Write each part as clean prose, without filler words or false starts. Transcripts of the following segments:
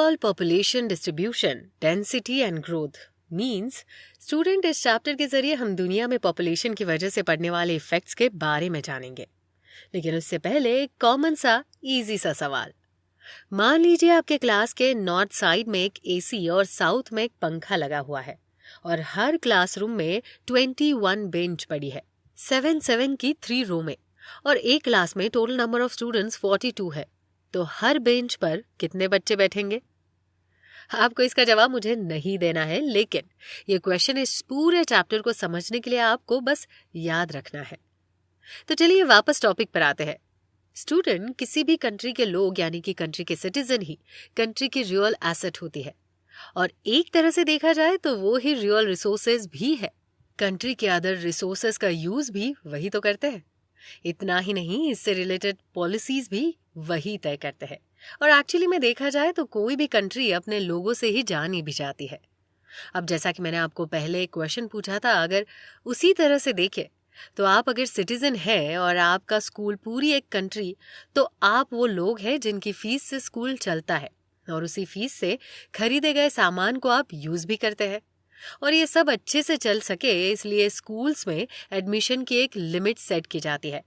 Overall population distribution, density and growth means student इस chapter के जरिए हम दुनिया में पॉपुलेशन की वजह से पड़ने वाले इफेक्ट्स के बारे में जानेंगे। लेकिन उससे पहले एक कॉमन सा इजी सा सवाल। मान लीजिए आपके क्लास के नॉर्थ साइड में एक एसी और साउथ में एक पंखा लगा हुआ है और हर क्लासरूम में 21 बेंच पड़ी है, 7 की 3 रो में, और एक क्लास में टोटल नंबर ऑफ स्टूडेंट्स 42 है। तो हर बेंच पर कितने बच्चे बैठेंगे? आपको इसका जवाब मुझे नहीं देना है, लेकिन ये क्वेश्चन इस पूरे चैप्टर को समझने के लिए आपको बस याद रखना है। तो चलिए वापस टॉपिक पर आते हैं। स्टूडेंट किसी भी कंट्री के लोग यानी कि कंट्री के सिटीजन ही कंट्री की रियल एसेट होती है, और एक तरह से देखा जाए तो वो ही रियल रिसोर्सेज भी है। कंट्री के अदर रिसोर्सेज का यूज भी वही तो करते हैं। इतना ही नहीं, इससे रिलेटेड पॉलिसीज भी वही तय करते हैं। और एक्चुअली में देखा जाए तो कोई भी कंट्री अपने लोगों से ही जानी भी जाती है। अब जैसा कि मैंने आपको पहले एक क्वेश्चन पूछा था, अगर उसी तरह से देखें तो आप अगर सिटीजन है और आपका स्कूल पूरी एक कंट्री, तो आप वो लोग हैं जिनकी फीस से स्कूल चलता है और उसी फीस से खरीदे गए सामान को आप यूज भी करते हैं। और ये सब अच्छे से चल सके इसलिए स्कूल्स में एडमिशन की एक लिमिट सेट की जाती है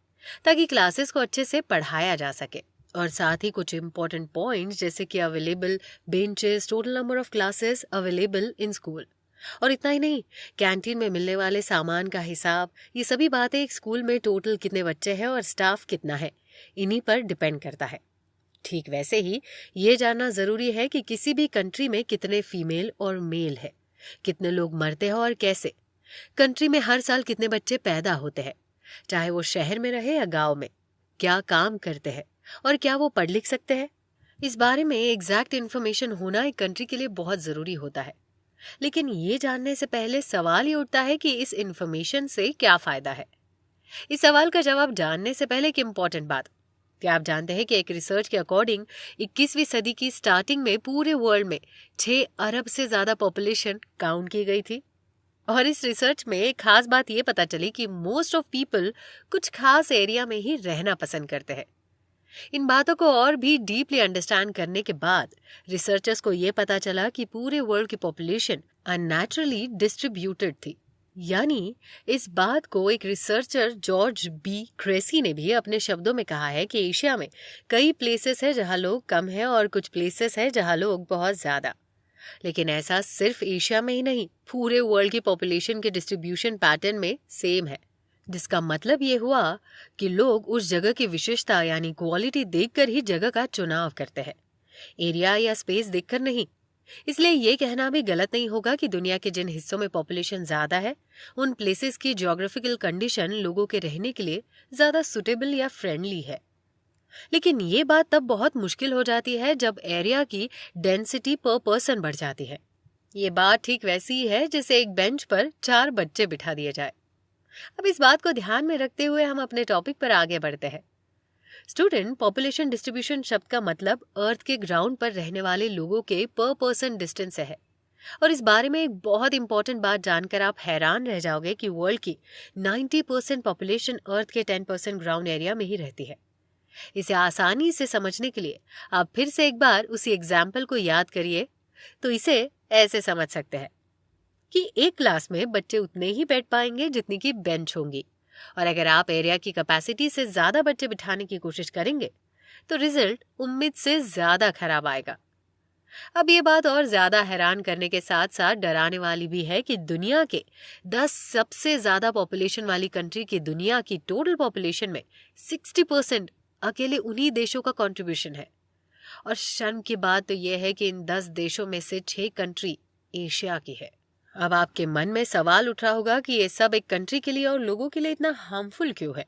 ताकि क्लासेस को अच्छे से पढ़ाया जा सके। और साथ ही कुछ इंपॉर्टेंट पॉइंट्स जैसे कि available benches, total number of classes available in school, और इतना ही नहीं, कैंटीन में मिलने वाले सामान का हिसाब, ये सभी बातें एक स्कूल में टोटल कितने बच्चे हैं और स्टाफ कितना है, इन्हीं पर डिपेंड करता है। ठीक वैसे ही ये जानना जरूरी है कि किसी भी कंट्री में कितने फीमेल और मेल है, कितने लोग मरते हैं और कैसे, कंट्री में हर साल कितने बच्चे पैदा होते हैं, चाहे वो शहर में रहे या गांव में, क्या काम करते हैं और क्या वो पढ़ लिख सकते हैं। इस बारे में एग्जैक्ट इन्फॉर्मेशन होना एक कंट्री के लिए बहुत जरूरी होता है। लेकिन ये जानने से पहले सवाल ये उठता है कि इस इन्फॉर्मेशन से क्या फायदा है। इस सवाल का जवाब जानने से पहले एक इम्पॉर्टेंट बात, क्या आप जानते हैं कि एक रिसर्च के अकॉर्डिंग 21वीं सदी की स्टार्टिंग में पूरे वर्ल्ड में 6 अरब से ज्यादा पॉपुलेशन काउंट की गई थी। और इस रिसर्च में एक खास बात ये पता चली कि मोस्ट ऑफ पीपल कुछ खास एरिया में ही रहना पसंद करते हैं। इन बातों को और भी डीपली अंडरस्टैंड करने के बाद रिसर्चर्स को यह पता चला कि पूरे वर्ल्ड की पॉपुलेशन अननेचुरली डिस्ट्रीब्यूटेड थी। यानी इस बात को एक रिसर्चर जॉर्ज बी क्रेसी ने भी अपने शब्दों में कहा है कि एशिया में कई प्लेसेस है जहां लोग कम है और कुछ प्लेसेस है जहां लोग बहुत ज्यादा। लेकिन ऐसा सिर्फ एशिया में ही नहीं, पूरे वर्ल्ड की पॉपुलेशन के डिस्ट्रीब्यूशन पैटर्न में सेम है, जिसका मतलब ये हुआ कि लोग उस जगह की विशेषता यानी क्वालिटी देखकर ही जगह का चुनाव करते हैं, एरिया या स्पेस देखकर नहीं। इसलिए ये कहना भी गलत नहीं होगा कि दुनिया के जिन हिस्सों में पॉपुलेशन ज्यादा है उन प्लेसेस की ज्योग्राफिकल कंडीशन लोगों के रहने के लिए ज्यादा सुटेबल या फ्रेंडली है। लेकिन ये बात तब बहुत मुश्किल हो जाती है जब एरिया की डेंसिटी पर पर्सन बढ़ जाती है। ये बात ठीक वैसी ही है जैसे एक बेंच पर 4 बच्चे बिठा दिए जाए। अब इस बात को ध्यान में रखते हुए हम अपने टॉपिक पर आगे बढ़ते हैं। स्टूडेंट, पॉपुलेशन डिस्ट्रीब्यूशन शब्द का मतलब अर्थ के ग्राउंड पर रहने वाले लोगों के पर पर्सन डिस्टेंस है। और इस बारे में एक बहुत इंपॉर्टेंट बात जानकर आप हैरान रह जाओगे कि वर्ल्ड की 90% पॉपुलेशन अर्थ के 10% ग्राउंड एरिया में ही रहती है। इसे आसानी से समझने के लिए आप फिर से एक बार उसी एग्जाम्पल को याद करिए, तो इसे ऐसे समझ सकते हैं कि एक क्लास में बच्चे उतने ही बैठ पाएंगे जितनी की बेंच होंगी, और अगर आप एरिया की कैपेसिटी से ज्यादा बच्चे बिठाने की कोशिश करेंगे तो रिजल्ट उम्मीद से ज्यादा खराब आएगा। अब ये बात और ज्यादा हैरान करने के साथ साथ डराने वाली भी है कि दुनिया के 10 सबसे ज्यादा पॉपुलेशन वाली कंट्री की दुनिया की टोटल पॉपुलेशन में 60% अकेले उन्हीं देशों का कंट्रीब्यूशन है। और शर्म की बात तो यह है कि इन 10 देशों में से 6 कंट्री एशिया की है। अब आपके मन में सवाल उठ रहा होगा कि ये सब एक कंट्री के लिए और लोगों के लिए इतना हार्मफुल क्यों है।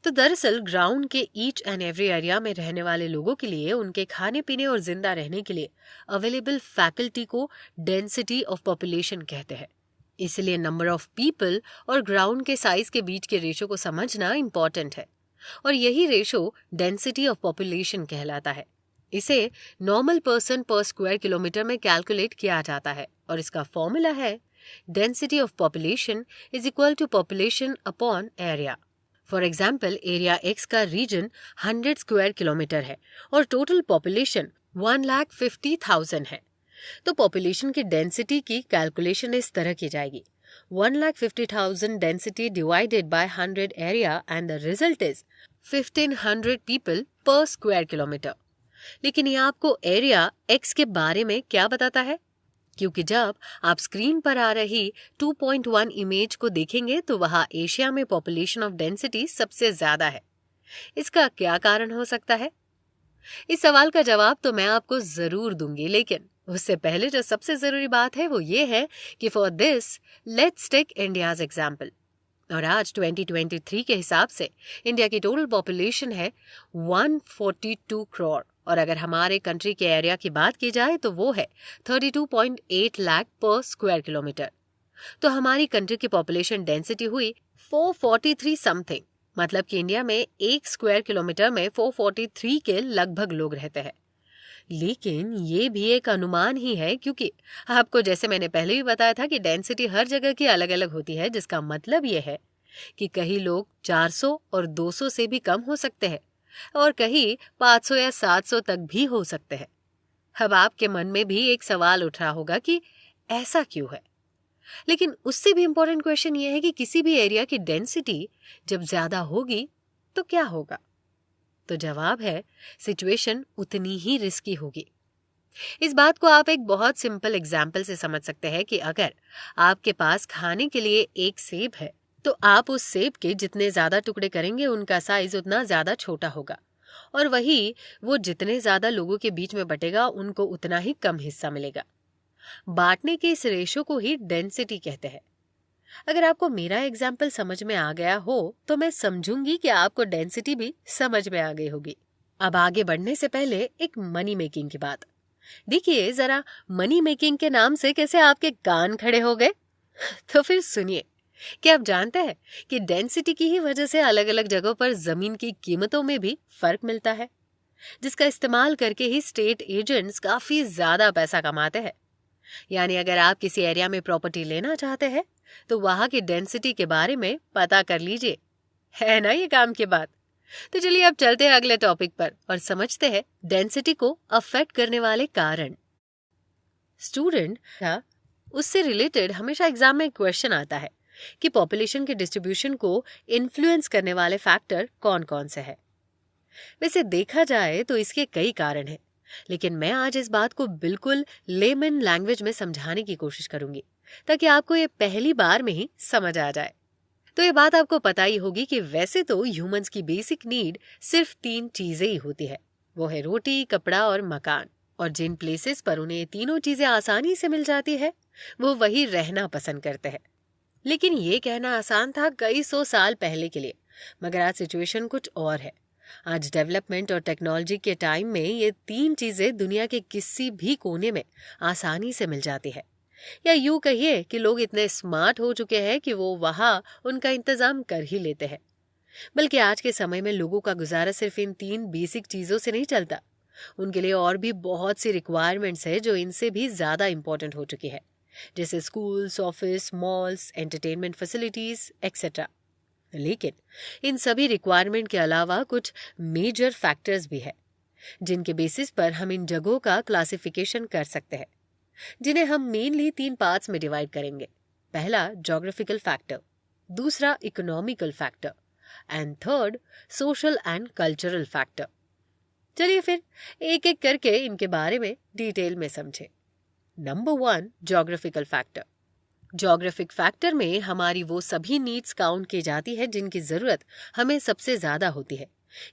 तो दरअसल ग्राउंड के ईच एंड एवरी एरिया में रहने वाले लोगों के लिए उनके खाने पीने और जिंदा रहने के लिए अवेलेबल फैकल्टी को डेंसिटी ऑफ पॉपुलेशन कहते हैं। इसलिए नंबर ऑफ पीपल और ग्राउंड के साइज के बीच के रेशो को समझना इंपॉर्टेंट है, और यही रेशो डेंसिटी ऑफ पॉपुलेशन कहलाता है। इसे नॉर्मल पर्सन पर स्क्वायर किलोमीटर में कैलकुलेट किया जाता है, और इसका फॉर्मूला है density of population is equal to population upon area. For example, area x का रीजन 100 स्क्वायर किलोमीटर है और टोटल पॉपुलेशन 1,50,000 है। तो पॉपुलेशन की डेंसिटी की कैलकुलेशन इस तरह की जाएगी, 1,50,000 density divided by 100 area and the result is 1,500 people पर स्क्वायर किलोमीटर। लेकिन ये आपको एरिया एक्स के बारे में क्या बताता है? क्योंकि जब आप स्क्रीन पर आ रही 2.1 इमेज को देखेंगे तो वहां एशिया में पॉपुलेशन ऑफ डेंसिटी सबसे ज्यादा है। इसका क्या कारण हो सकता है? इस सवाल का जवाब तो मैं आपको जरूर दूंगी, लेकिन उससे पहले जो सबसे जरूरी बात है वो ये है कि for this let's take India's example. और आज 2023 के हिसाब से इंडिया की टोटल पॉपुलेशन है 142 करोड़, और अगर हमारे कंट्री के एरिया की बात की जाए तो वो है 32.8 लाख पर स्क्वायर किलोमीटर। तो हमारी कंट्री की पॉपुलेशन डेंसिटी हुई 443 समथिंग, मतलब कि इंडिया में 1 स्क्वायर किलोमीटर में 443 के लगभग लोग रहते हैं। लेकिन ये भी एक अनुमान ही है, क्योंकि आपको जैसे मैंने पहले भी बताया था कि डेंसिटी हर जगह की अलग अलग होती है, जिसका मतलब ये है कि कहीं लोग 400 और 200 से भी कम हो सकते हैं और कहीं 500 या 700 तक भी हो सकते हैं। अब आपके मन में भी एक सवाल उठ रहा होगा कि ऐसा क्यों है? लेकिन उससे भी इंपॉर्टेंट क्वेश्चन ये है कि किसी भी एरिया की डेंसिटी जब ज्यादा होगी तो क्या होगा? तो जवाब है, सिचुएशन उतनी ही रिस्की होगी। इस बात को आप एक बहुत सिंपल एग्जाम्पल से समझ सकते हैं कि अगर आपके पास खाने के लिए एक सेब है तो आप उस सेब के जितने ज्यादा टुकड़े करेंगे उनका साइज उतना ज्यादा छोटा होगा, और वही वो जितने ज्यादा लोगों के बीच में बटेगा उनको उतना ही कम हिस्सा मिलेगा। बांटने के इस रेशो को ही डेंसिटी कहते हैं। अगर आपको मेरा एग्जाम्पल समझ में आ गया हो तो मैं समझूंगी कि आपको डेंसिटी भी समझ में आ गई होगी। अब आगे बढ़ने से पहले एक मनी मेकिंग की बात। देखिए जरा, मनी मेकिंग के नाम से कैसे आपके कान खड़े हो गए? तो फिर सुनिए, क्या आप जानते हैं कि डेंसिटी की ही वजह से अलग अलग जगहों पर जमीन की कीमतों में भी फर्क मिलता है, जिसका इस्तेमाल करके ही स्टेट एजेंट्स काफी ज्यादा पैसा कमाते हैं। यानी अगर आप किसी एरिया में प्रॉपर्टी लेना चाहते हैं तो वहां की डेंसिटी के बारे में पता कर लीजिए। है ना ये काम की बात? तो चलिए अब चलते हैं अगले टॉपिक पर और समझते हैं डेंसिटी को अफेक्ट करने वाले कारण। स्टूडेंट था, उससे रिलेटेड हमेशा एग्जाम में क्वेश्चन आता है कि पॉपुलेशन के डिस्ट्रीब्यूशन को इन्फ्लुएंस करने वाले फैक्टर कौन कौन से हैं। वैसे देखा जाए तो इसके कई कारण हैं, लेकिन मैं आज इस बात को बिल्कुल लेमन लैंग्वेज में समझाने की कोशिश करूंगी ताकि आपको ये पहली बार में ही समझ आ जाए। तो ये बात आपको पता ही होगी कि वैसे तो ह्यूमंस की बेसिक नीड सिर्फ 3 चीजें ही होती है, वो है रोटी, कपड़ा और मकान। और जिन प्लेसेस पर उन्हें ये तीनों चीजें आसानी से मिल जाती है वो वही रहना पसंद करते हैं। लेकिन ये कहना आसान था कई 100 साल पहले के लिए, मगर आज सिचुएशन कुछ और है। आज डेवलपमेंट और टेक्नोलॉजी के टाइम में ये 3 चीजें दुनिया के किसी भी कोने में आसानी से मिल जाती है, या यूं कहिए कि लोग इतने स्मार्ट हो चुके हैं कि वो वहां उनका इंतजाम कर ही लेते हैं। बल्कि आज के समय में लोगों का गुजारा सिर्फ इन 3 बेसिक चीजों से नहीं चलता, उनके लिए और भी बहुत सी रिक्वायरमेंट्स है जो इनसे भी ज्यादा इंपॉर्टेंट हो चुकी है, जैसे schools, office, malls, entertainment facilities etcetera. लेकिन इन सभी रिक्वायरमेंट के अलावा कुछ मेजर फैक्टर्स भी है जिनके बेसिस पर हम इन जगहों का क्लासिफिकेशन कर सकते हैं, जिन्हें हम मेनली 3 पार्ट्स में डिवाइड करेंगे। पहला ज्योग्राफिकल फैक्टर, दूसरा economical factor and third social and cultural factor. चलिए फिर एक एक करके इनके बारे में डिटेल में समझें। Number 1, geographical factor. Geographic factor में हमारी वो सभी नीड्स काउंट की जाती है जिनकी जरूरत हमें सबसे ज्यादा होती है,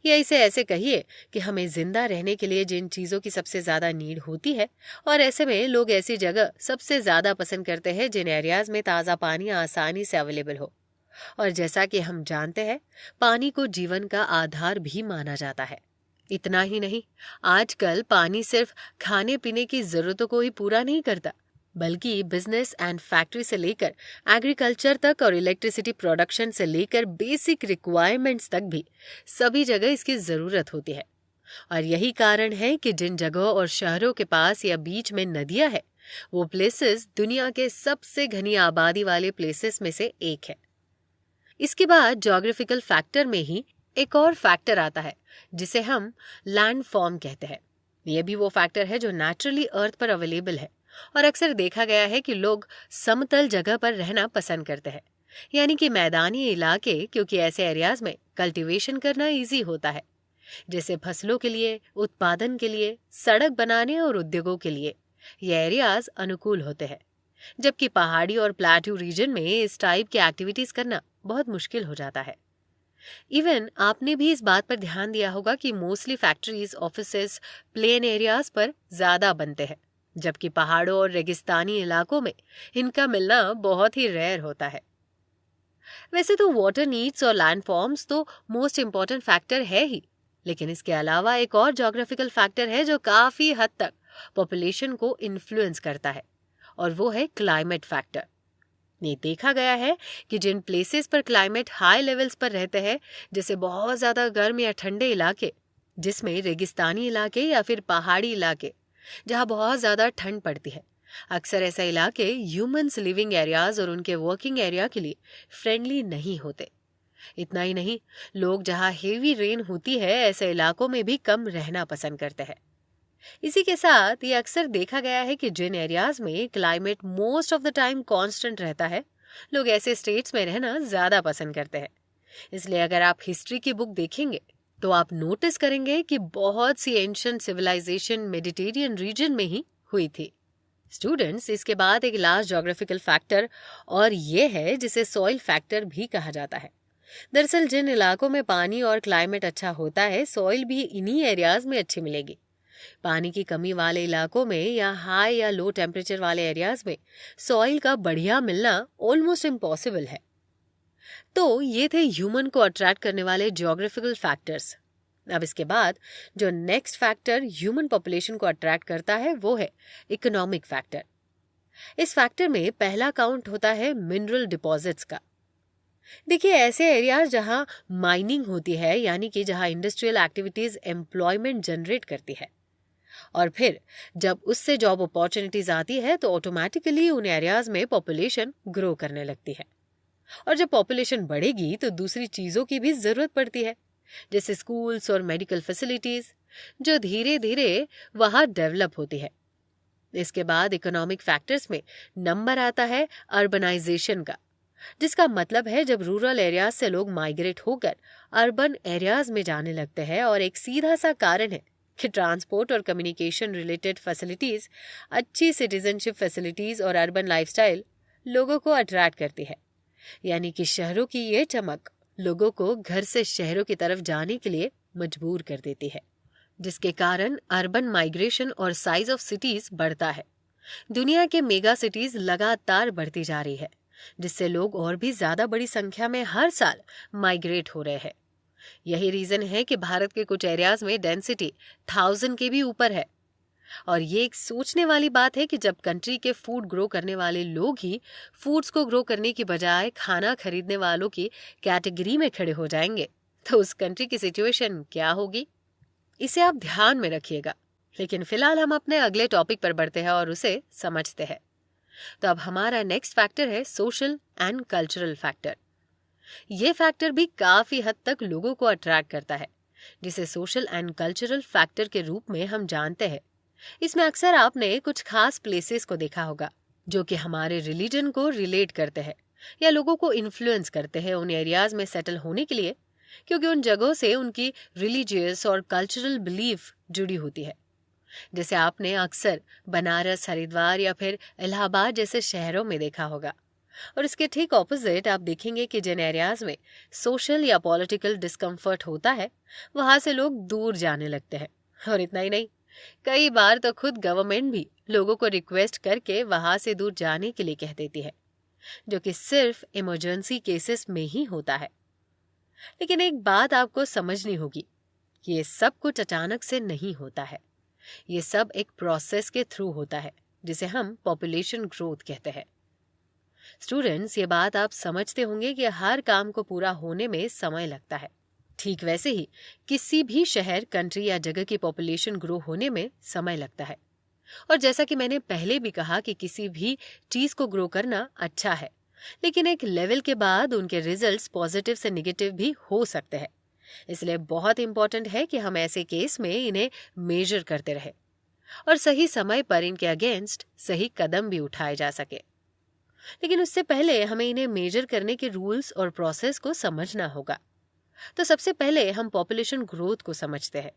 या इसे ऐसे कहिए कि हमें जिंदा रहने के लिए जिन चीजों की सबसे ज्यादा नीड होती है, और ऐसे में लोग ऐसी जगह सबसे ज्यादा पसंद करते हैं जिन एरियाज में ताज़ा पानी आसानी से अवेलेबल हो। और जैसा कि हम जानते हैं, पानी को जीवन का आधार भी माना जाता है। इतना ही नहीं, आजकल पानी सिर्फ खाने पीने की जरूरतों को ही पूरा नहीं करता, बल्कि बिजनेस एंड फैक्ट्री से लेकर एग्रीकल्चर तक और इलेक्ट्रिसिटी प्रोडक्शन से लेकर बेसिक रिक्वायरमेंट्स तक भी सभी जगह इसकी जरूरत होती है। और यही कारण है कि जिन जगहों और शहरों के पास या बीच में नदियां है, वो प्लेसेस दुनिया के सबसे घनी आबादी वाले प्लेसेस में से एक है। इसके बाद ज्योग्राफिकल फैक्टर में ही एक और फैक्टर आता है जिसे हम लैंड फॉर्म कहते हैं, ये भी वो फैक्टर है जो नेचुरली अर्थ पर अवेलेबल है और अक्सर देखा गया है कि लोग समतल जगह पर रहना पसंद करते हैं, यानी कि मैदानी इलाके, क्योंकि ऐसे एरियाज में कल्टीवेशन करना इजी होता है, जैसे फसलों के लिए, उत्पादन के लिए, सड़क बनाने और उद्योगों के लिए ये एरियाज अनुकूल होते हैं। जबकि पहाड़ी और प्लेट्यू रीजन में इस टाइप की एक्टिविटीज करना बहुत मुश्किल हो जाता है। इवन आपने भी इस बात पर ध्यान दिया होगा कि mostly factories, offices plain areas पर ज्यादा बनते हैं, जबकि पहाड़ों और रेगिस्तानी इलाकों में इनका मिलना बहुत ही रेयर होता है। वैसे तो वाटर नीड्स और लैंड फॉर्म्स तो मोस्ट इम्पॉर्टेंट फैक्टर है ही, लेकिन इसके अलावा एक और ज्योग्राफिकल फैक्टर है जो काफी हद तक पॉपुलेशन को इन्फ्लुएंस करता है, और वो है क्लाइमेट फैक्टर। ये देखा गया है कि जिन प्लेसेस पर क्लाइमेट हाई लेवल्स पर रहते हैं, जैसे बहुत ज्यादा गर्म या ठंडे इलाके, जिसमें रेगिस्तानी इलाके या फिर पहाड़ी इलाके जहाँ बहुत ज्यादा ठंड पड़ती है, अक्सर ऐसे इलाके ह्यूमंस लिविंग एरियाज और उनके वर्किंग एरिया के लिए फ्रेंडली नहीं होते। इतना ही नहीं, लोग जहाँ हेवी रेन होती है ऐसे इलाकों में भी कम रहना पसंद करते हैं। इसी के साथ ये अक्सर देखा गया है कि जिन एरियाज में climate most of the time constant रहता है, लोग ऐसे स्टेट्स में रहना ज्यादा पसंद करते हैं। इसलिए अगर आप हिस्ट्री की बुक देखेंगे तो आप नोटिस करेंगे कि बहुत सी एंशिएंट सिविलाइजेशन मेडिटेरियन रीजन में ही हुई थी। स्टूडेंट्स, इसके बाद एक लास्ट ज्योग्राफिकल फैक्टर और ये है जिसे सॉइल फैक्टर भी कहा जाता है। दरअसल जिन इलाकों में पानी और क्लाइमेट अच्छा होता है, सॉइल भी इन्हीं एरियाज में अच्छी मिलेगी। पानी की कमी वाले इलाकों में या हाई या लो टेम्परेचर वाले एरियाज में सॉइल का बढ़िया मिलना ऑलमोस्ट इम्पॉसिबल है। तो ये थे ह्यूमन को अट्रैक्ट करने वाले ज्योग्राफिकल फैक्टर्स। अब इसके बाद जो नेक्स्ट फैक्टर ह्यूमन पॉपुलेशन को अट्रैक्ट करता है वो है इकोनॉमिक फैक्टर। इस फैक्टर में पहला काउंट होता है मिनरल डिपॉजिट्स का। देखिए, ऐसे एरियाज जहां माइनिंग होती है, यानी कि जहां इंडस्ट्रियल एक्टिविटीज एम्प्लॉयमेंट जनरेट करती है, और फिर जब उससे जॉब अपॉर्चुनिटीज आती है तो ऑटोमेटिकली उन एरियाज में पॉपुलेशन ग्रो करने लगती है। और जब पॉपुलेशन बढ़ेगी तो दूसरी चीजों की भी जरूरत पड़ती है, जैसे स्कूल्स और मेडिकल फैसिलिटीज, जो धीरे धीरे वहां डेवलप होती है। इसके बाद इकोनॉमिक फैक्टर्स में नंबर आता है अर्बनाइजेशन का, जिसका मतलब है जब रूरल एरियाज से लोग माइग्रेट होकर अर्बन एरियाज में जाने लगते हैं। और एक सीधा सा कारण है कि ट्रांसपोर्ट और कम्युनिकेशन रिलेटेड फैसिलिटीज, अच्छी सिटीजनशिप फैसिलिटीज और अर्बन लाइफस्टाइल लोगों को अट्रैक्ट करती है। यानी कि शहरों की ये चमक लोगों को घर से शहरों की तरफ जाने के लिए मजबूर कर देती है, जिसके कारण अर्बन माइग्रेशन और साइज ऑफ सिटीज बढ़ता है। दुनिया के मेगा सिटीज लगातार बढ़ती जा रही है, जिससे लोग और भी ज्यादा बड़ी संख्या में हर साल माइग्रेट हो रहे हैं। यही रीजन है कि भारत के कुछ एरियाज में डेंसिटी 1000 के भी ऊपर है। और ये एक सोचने वाली बात है कि जब कंट्री के फूड ग्रो करने वाले लोग ही फूड्स को ग्रो करने की बजाय खाना खरीदने वालों की कैटेगरी में खड़े हो जाएंगे, तो उस कंट्री की सिचुएशन क्या होगी? इसे आप ध्यान में रखिएगा। लेकिन फिलहाल हम अपने अगले टॉपिक पर बढ़ते हैं और उसे समझते हैं। तो अब हमारा नेक्स्ट फैक्टर है सोशल एंड कल्चरल फैक्टर। ये फैक्टर भी काफी हद तक लोगों को अट्रैक्ट करता है, जिसे सोशल एंड कल्चरल फैक्टर के रूप में हम जानते हैं। इसमें अक्सर आपने कुछ खास प्लेसेस को देखा होगा जो कि हमारे रिलीजन को रिलेट करते हैं या लोगों को इन्फ्लुएंस करते हैं उन एरियाज में सेटल होने के लिए, क्योंकि उन जगहों से उनकी रिलीजियस और कल्चरल बिलीफ जुड़ी होती है। जैसे आपने अक्सर बनारस, हरिद्वार या फिर इलाहाबाद जैसे शहरों में देखा होगा। और इसके ठीक ऑपोजिट आप देखेंगे कि जिन एरियाज में सोशल या पॉलिटिकल डिस्कम्फर्ट होता है, वहां से लोग दूर जाने लगते हैं। और इतना ही नहीं, कई बार तो खुद गवर्नमेंट भी लोगों को रिक्वेस्ट करके वहां से दूर जाने के लिए कह देती है, जो कि सिर्फ इमरजेंसी केसेस में ही होता है। लेकिन एक बात आपको समझनी होगी, ये सब कुछ अचानक से नहीं होता है। ये सब एक प्रोसेस के थ्रू होता है, जिसे हम पॉपुलेशन ग्रोथ कहते हैं। स्टूडेंट्स, ये बात आप समझते होंगे कि हर काम को पूरा होने में समय लगता है। ठीक वैसे ही किसी भी शहर, कंट्री या जगह की पॉपुलेशन ग्रो होने में समय लगता है। और जैसा कि मैंने पहले भी कहा कि किसी भी चीज को ग्रो करना अच्छा है, लेकिन एक लेवल के बाद उनके रिजल्ट्स पॉजिटिव से नेगेटिव भी हो सकते हैं। इसलिए बहुत इंपॉर्टेंट है कि हम ऐसे केस में इन्हें मेजर करते रहे और सही समय पर इनके अगेंस्ट सही कदम भी उठाए जा सके। लेकिन उससे पहले हमें इन्हें मेजर करने के रूल्स और प्रोसेस को समझना होगा। तो सबसे पहले हम पॉपुलेशन ग्रोथ को समझते हैं।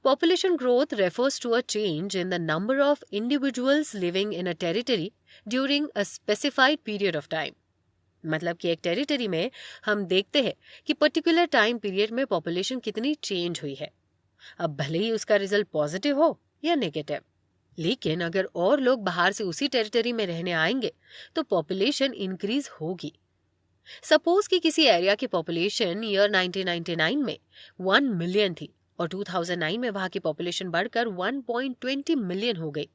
Population growth refers to a change in the number of individuals living in a territory during a specified period of time. मतलब कि एक टेरिटरी में हम देखते हैं कि पर्टिकुलर टाइम पीरियड में पॉपुलेशन कितनी चेंज हुई है, अब भले ही उसका रिजल्ट पॉजिटिव हो या नेगेटिव। लेकिन अगर और लोग बाहर से उसी टेरिटरी में रहने आएंगे तो पॉपुलेशन इंक्रीज होगी। सपोज कि किसी एरिया की पॉपुलेशन ईयर 1999 में 1 मिलियन थी और 2009 में वहां की पॉपुलेशन बढ़कर 1.20 मिलियन हो गई।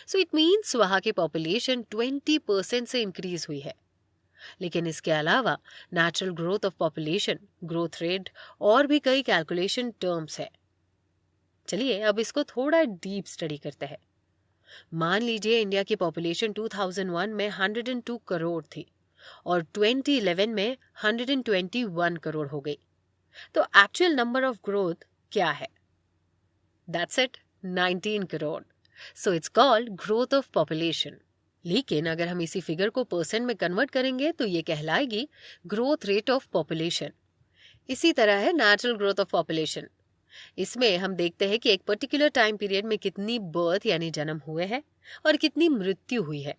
सो इट मीन्स वहां की पॉपुलेशन 20% से इंक्रीज हुई है। लेकिन इसके अलावा natural growth of population, growth rate और भी कई कैलकुलेशन टर्म्स है। चलिए अब इसको थोड़ा डीप स्टडी करते हैं। मान लीजिए इंडिया की पॉपुलेशन 2001 में 102 करोड़ थी और 2011 में 121 करोड़ हो गई। तो एक्चुअल नंबर ऑफ ग्रोथ क्या है? That's it, 19 crore. So it's called growth of population. लेकिन अगर हम इसी फिगर को परसेंट में कन्वर्ट करेंगे तो ये कहलाएगी ग्रोथ रेट ऑफ पॉपुलेशन। इसी तरह है नेचुरल ग्रोथ ऑफ पॉपुलेशन। इसमें हम देखते हैं कि एक पर्टिकुलर टाइम पीरियड में कितनी बर्थ यानी जन्म हुए हैं और कितनी मृत्यु हुई है,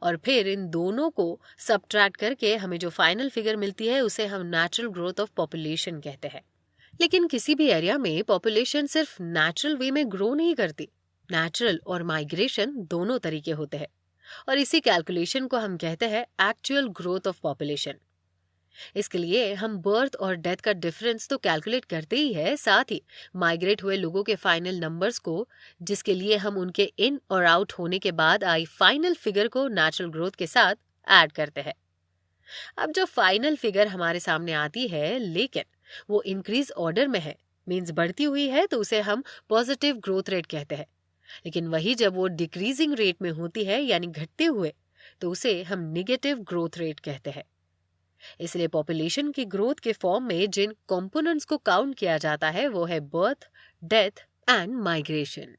और फिर इन दोनों को सबट्रैक्ट करके हमें जो फाइनल फिगर मिलती है उसे हम नेचुरल ग्रोथ ऑफ पॉपुलेशन कहते हैं। लेकिन किसी भी एरिया में पॉपुलेशन सिर्फ नेचुरल वे में ग्रो नहीं करती। नेचुरल और माइग्रेशन दोनों तरीके होते हैं और इसी कैलकुलेशन को हम कहते हैं एक्चुअल ग्रोथ ऑफ पॉपुलेशन। इसके लिए हम बर्थ और डेथ का डिफरेंस तो कैलकुलेट करते ही है, साथ ही माइग्रेट हुए लोगों के फाइनल नंबर्स को, जिसके लिए हम उनके इन और आउट होने के बाद आई फाइनल फिगर को नेचुरल ग्रोथ के साथ ऐड करते हैं। अब जो फाइनल फिगर हमारे सामने आती है लेकिन वो इंक्रीज ऑर्डर में है, मीन्स बढ़ती हुई है, तो उसे हम पॉजिटिव ग्रोथ रेट कहते हैं। लेकिन वही जब वो डिक्रीजिंग रेट में होती है यानी घटते हुए, तो उसे हम निगेटिव ग्रोथ रेट कहते हैं। इसलिए पॉपुलेशन की ग्रोथ के फॉर्म में जिन कंपोनेंट्स को काउंट किया जाता है वो है बर्थ, डेथ एंड माइग्रेशन।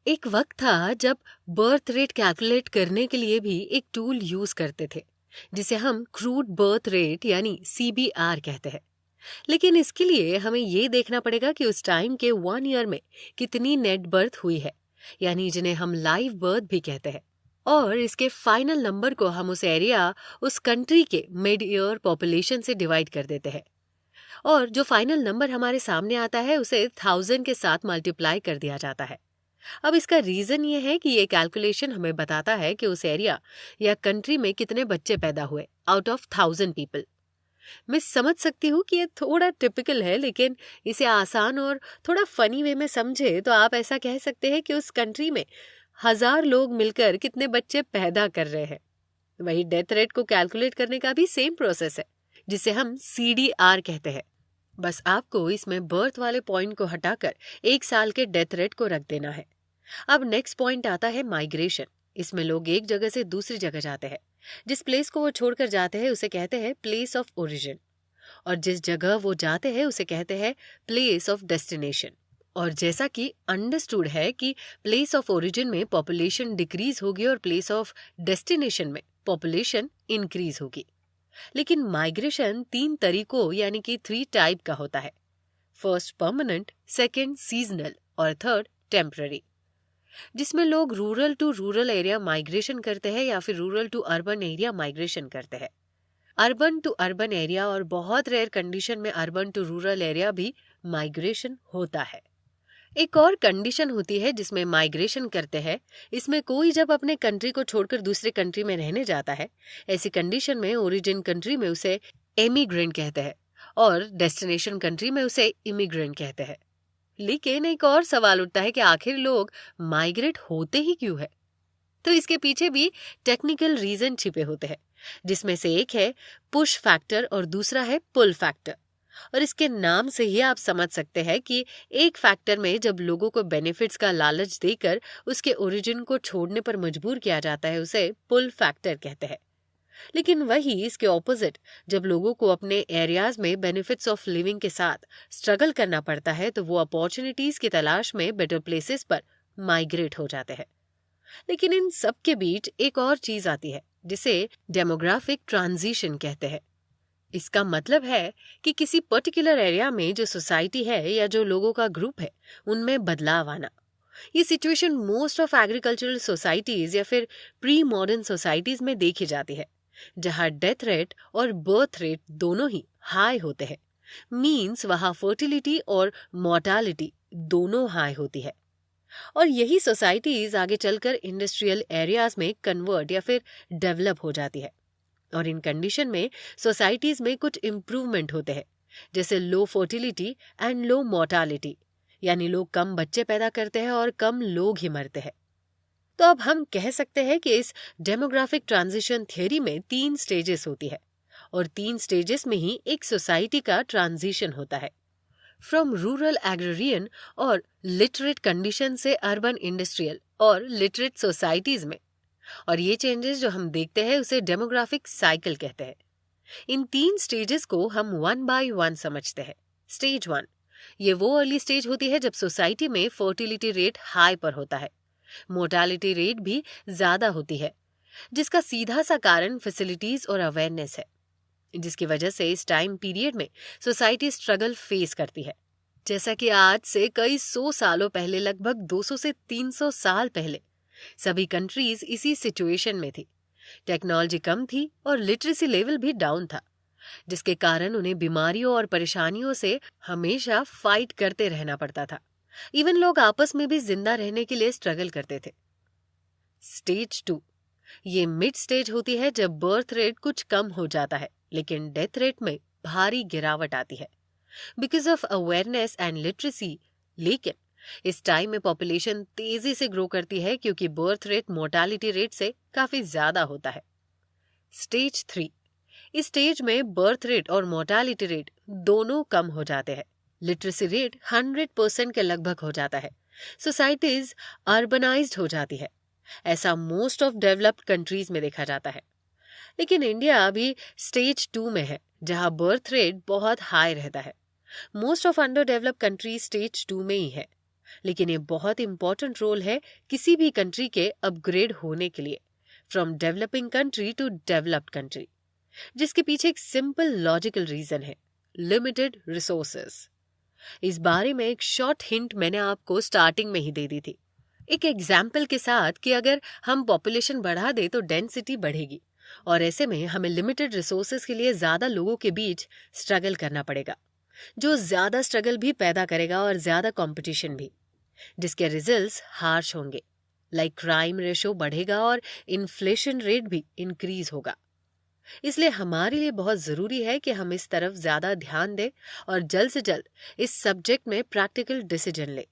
एक वक्त था जब बर्थ रेट कैलकुलेट करने के लिए भी एक टूल यूज करते थे जिसे हम क्रूड बर्थ रेट यानी CBR कहते हैं। लेकिन इसके लिए हमें ये देखना पड़ेगा कि उस टाइम के 1 ईयर में कितनी नेट बर्थ हुई है, यानी जिन्हें हम लाइव बर्थ भी कहते हैं, और इसके फाइनल नंबर को हम उस एरिया, उस कंट्री के मिड ईयर पॉपुलेशन से डिवाइड कर देते हैं, और जो फाइनल नंबर हमारे सामने आता है उसे 1000 के साथ मल्टीप्लाई कर दिया जाता है। अब इसका रीजन ये है कि ये कैलकुलेशन हमें बताता है कि उस एरिया या कंट्री में कितने बच्चे पैदा हुए आउट ऑफ 1000 पीपल। मैं समझ सकती हूँ कि ये थोड़ा टिपिकल है, लेकिन इसे आसान और थोड़ा फनी वे में समझे तो आप ऐसा कह सकते हैं कि उस कंट्री में 1000 लोग मिलकर कितने बच्चे पैदा कर रहे हैं। वही डेथ रेट को कैलकुलेट करने का भी सेम प्रोसेस है जिसे हम CDR कहते हैं। बस आपको इसमें बर्थ वाले पॉइंट को हटाकर 1 साल के डेथ रेट को रख देना है। अब नेक्स्ट पॉइंट आता है माइग्रेशन। इसमें लोग एक जगह से दूसरी जगह जाते हैं। जिस प्लेस को वो छोड़कर जाते हैं उसे कहते हैं प्लेस ऑफ ओरिजिन, और जिस जगह वो जाते हैं उसे कहते हैं प्लेस ऑफ डेस्टिनेशन। और जैसा कि अंडरस्टूड है कि प्लेस ऑफ ओरिजिन में पॉपुलेशन डिक्रीज होगी और प्लेस ऑफ डेस्टिनेशन में पॉपुलेशन इंक्रीज होगी। लेकिन माइग्रेशन 3 तरीकों यानी कि 3 टाइप का होता है। फर्स्ट परमानेंट, सेकंड सीजनल और थर्ड टेम्पररी, जिसमें लोग rural to rural area migration करते हैं या फिर rural to urban area migration करते हैं। अर्बन टू अर्बन एरिया और बहुत रेयर कंडीशन में अर्बन टू रूरल एरिया भी माइग्रेशन होता है। एक और कंडीशन होती है जिसमें माइग्रेशन करते हैं, इसमें कोई जब अपने कंट्री को छोड़कर दूसरे कंट्री में रहने जाता है, ऐसी कंडीशन में ओरिजिन कंट्री में उसे एमिग्रेंट कहते हैं और डेस्टिनेशन कंट्री में उसे इमिग्रेंट कहते हैं। लेकिन एक और सवाल उठता है कि आखिर लोग माइग्रेट होते ही क्यों है? तो इसके पीछे भी टेक्निकल रीजन छिपे होते हैं, जिसमें से एक है पुश फैक्टर और दूसरा है पुल फैक्टर। और इसके नाम से ही आप समझ सकते हैं कि एक फैक्टर में जब लोगों को बेनिफिट्स का लालच देकर उसके ओरिजिन को छोड़ने पर मजबूर किया जाता है उसे पुल फैक्टर कहते हैं, लेकिन वही इसके ऑपोजिट, जब लोगों को अपने एरियाज में बेनिफिट्स ऑफ लिविंग के साथ स्ट्रगल करना पड़ता है तो वो अपॉर्चुनिटीज की तलाश में बेटर प्लेसेस पर माइग्रेट हो जाते हैं। लेकिन इन सब के बीच एक और चीज आती है जिसे डेमोग्राफिक ट्रांजिशन कहते हैं। इसका मतलब है कि किसी पर्टिकुलर एरिया में जो सोसाइटी है या जो लोगों का ग्रुप है उनमें बदलाव आना। ये situation most of agricultural societies या फिर प्री मॉडर्न सोसाइटीज में देखी जाती है, जहां डेथ रेट और बर्थ रेट दोनों ही हाई होते हैं। मींस वहां फर्टिलिटी और मोर्टालिटी दोनों हाई होती है। और यही सोसाइटीज आगे चलकर इंडस्ट्रियल एरियाज में कन्वर्ट या फिर डेवलप हो जाती है। और इन कंडीशन में सोसाइटीज में कुछ इम्प्रूवमेंट होते हैं, जैसे लो फर्टिलिटी एंड लो मोर्टालिटी, यानी लोग कम बच्चे पैदा करते हैं और कम लोग ही मरते हैं। तो अब हम कह सकते हैं कि इस डेमोग्राफिक ट्रांजिशन थ्योरी में 3 स्टेजेस होती है और 3 स्टेजेस में ही एक सोसाइटी का ट्रांजिशन होता है, फ्रॉम रूरल एग्रेरियन और लिटरेट कंडीशन से अर्बन इंडस्ट्रियल और लिटरेट सोसाइटीज में। और ये चेंजेस जो हम देखते हैं उसे डेमोग्राफिक साइकिल कहते हैं। इन 3 स्टेजेस को हम 1 बाय 1 समझते हैं। स्टेज 1, ये वो अर्ली स्टेज होती है जब सोसाइटी में फर्टिलिटी रेट हाई पर होता है, मोर्टालिटी रेट भी ज्यादा होती है, जिसका सीधा सा कारण फैसिलिटीज और अवेयरनेस है, जिसकी वजह से इस टाइम पीरियड में सोसाइटी स्ट्रगल फेस करती है। जैसा कि आज से कई 100 सालों पहले, लगभग 200 से 300 साल पहले, सभी कंट्रीज इसी सिचुएशन में थी। टेक्नोलॉजी कम थी और लिटरेसी लेवल भी डाउन था, जिसके कारण उन्हें बीमारियों और परेशानियों से हमेशा फाइट करते रहना पड़ता था। इवन लोग आपस में भी जिंदा रहने के लिए स्ट्रगल करते थे। स्टेज 2, ये मिड स्टेज होती है जब बर्थ रेट कुछ कम हो जाता है लेकिन डेथ रेट में भारी गिरावट आती है because of awareness and literacy. लेकिन इस टाइम में पॉपुलेशन तेजी से ग्रो करती है क्योंकि बर्थ रेट मोर्टालिटी रेट से काफी ज्यादा होता है। स्टेज 3, इस स्टेज में बर्थ रेट और मोर्टालिटी रेट दोनों कम हो जाते हैं। लिटरेसी रेट 100% के लगभग हो जाता है। सोसाइटीज अर्बनाइज्ड हो जाती है। ऐसा मोस्ट ऑफ डेवलप्ड कंट्रीज में देखा जाता है। लेकिन इंडिया अभी स्टेज 2 में है, जहां बर्थ रेट बहुत हाई रहता है। Most of under developed countries stage 2 में ही है। लेकिन ये बहुत इंपॉर्टेंट रोल है किसी भी कंट्री के अपग्रेड होने के लिए, from developing country to developed country, जिसके पीछे एक सिंपल लॉजिकल रीजन है, लिमिटेड रिसोर्सेस। इस बारे में एक शॉर्ट हिंट मैंने आपको स्टार्टिंग में ही दे दी थी, एक एग्जाम्पल के साथ कि अगर हम पॉपुलेशन बढ़ा दे तो डेंसिटी बढ़ेगी और ऐसे में हमें लिमिटेड रिसोर्सेज के लिए ज्यादा लोगों के बीच स्ट्रगल करना पड़ेगा, जो ज्यादा स्ट्रगल भी पैदा करेगा और ज्यादा कंपटीशन भी, जिसके रिजल्ट्स हार्श होंगे, लाइक क्राइम रेशो बढ़ेगा और इन्फ्लेशन रेट भी इंक्रीज होगा। इसलिए हमारे लिए बहुत जरूरी है कि हम इस तरफ ज्यादा ध्यान दें और जल्द से जल्द इस सब्जेक्ट में प्रैक्टिकल डिसीजन लें।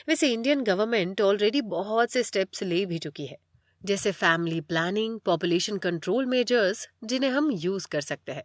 वैसे इंडियन गवर्नमेंट ऑलरेडी बहुत से स्टेप्स ले भी चुकी है, जैसे family planning, population control measures, जिन्हें हम यूज कर सकते हैं।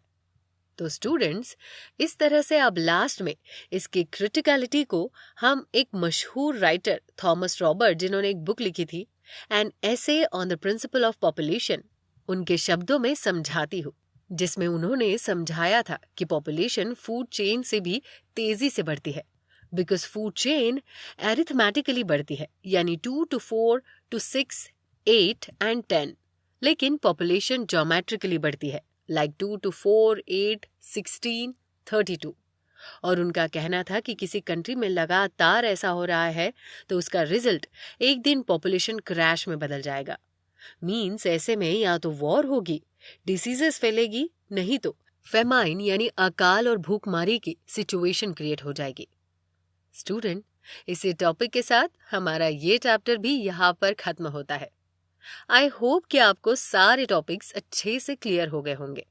तो स्टूडेंट्स, इस तरह से अब लास्ट में इसकी क्रिटिकलिटी को हम एक मशहूर राइटर थॉमस रॉबर्ट, जिन्होंने एक बुक लिखी थी an essay on the principle of population, उनके शब्दों में समझाती हूँ, जिसमें उन्होंने समझाया था कि पॉपुलेशन फूड चेन से भी तेजी से बढ़ती है, बिकॉज फूड चेन एरिथमेटिकली बढ़ती है, यानी 2 to 4 to 6, 8 and 10, लेकिन पॉपुलेशन ज्योमेट्रिकली बढ़ती है, लाइक 2 to 4, 8, 16, 32। और उनका कहना था कि किसी कंट्री में लगातार ऐसा हो रहा है तो उसका रिजल्ट एक दिन पॉपुलेशन क्रैश में बदल जाएगा। मीन्स ऐसे में या तो वॉर होगी, डिसीजेस फैलेगी, नहीं तो फेमाइन यानी अकाल और भूखमारी की सिचुएशन क्रिएट हो जाएगी। स्टूडेंट, इसी टॉपिक के साथ हमारा ये चैप्टर भी यहाँ पर खत्म होता है। आई होप कि आपको सारे टॉपिक्स अच्छे से क्लियर हो गए होंगे।